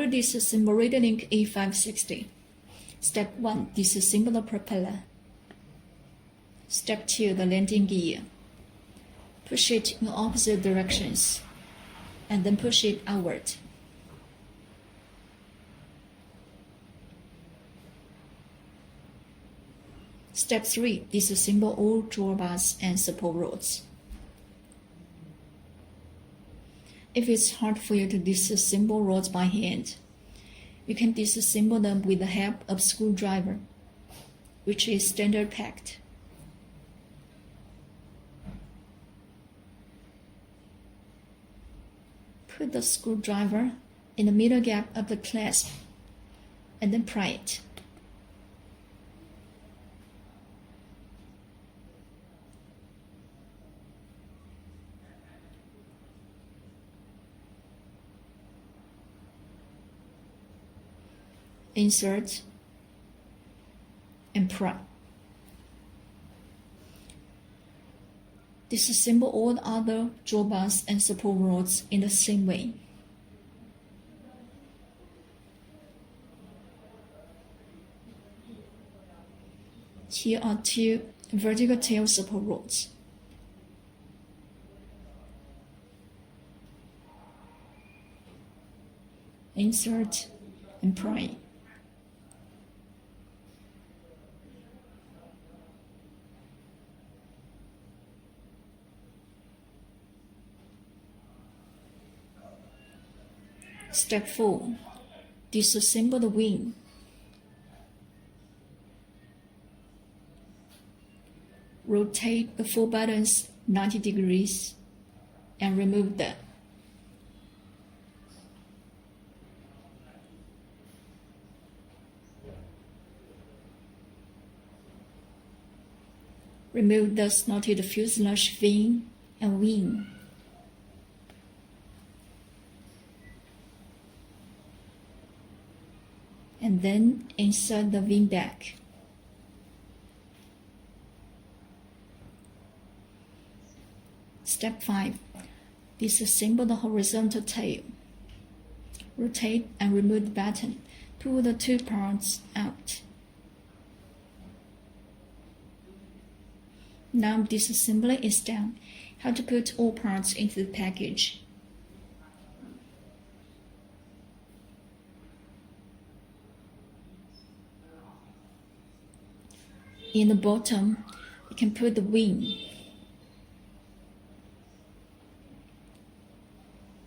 disassemble RadioLink A560. Step 1. Disassemble the propeller. Step 2. The landing gear. Push it in opposite directions, and then push it outward. Step 3. Disassemble all drawbars and support rods. If it's hard for you to disassemble rods by hand, you can disassemble them with the help of screwdriver, which is standard packed. Put the screwdriver in the middle gap of the clasp and then pry it. Insert and pry. Disassemble all the other drawbars and support rods in the same way. Here are 2 vertical tail support rods. Insert and pry. Step 4. Disassemble the wing. Rotate the 4 buttons 90 degrees and remove them. Remove the slotted fuselage vane and wing. And then insert the wing back. Step 5. Disassemble the horizontal tail. Rotate and remove the button. Pull the 2 parts out. Now disassembly is done. How to put all parts into the package. In the bottom, you can put the wing,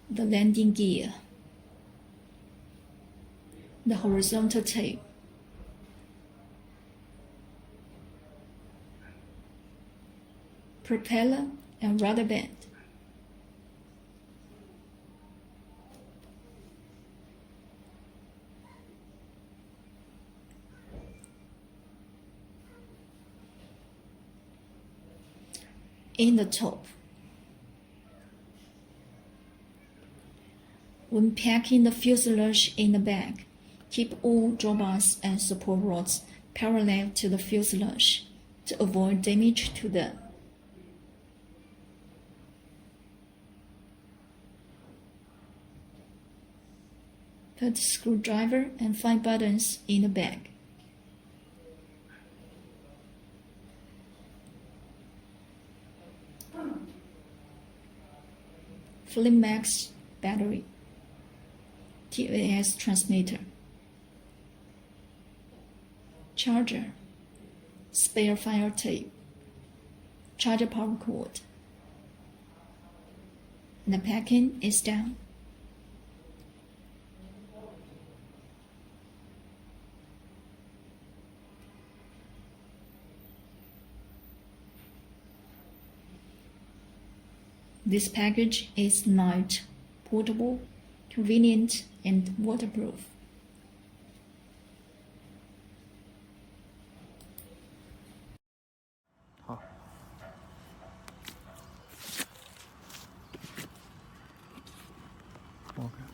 the landing gear, the horizontal tail, propeller and rudder band. In the top. When packing the fuselage in the bag, keep all drawbars and support rods parallel to the fuselage to avoid damage to them. Put the screwdriver and 5 buttons in the bag. FlameMax battery, TAS transmitter, charger, spare fire tape, charger power cord. The packing is done. This package is light, portable, convenient, and waterproof. Okay.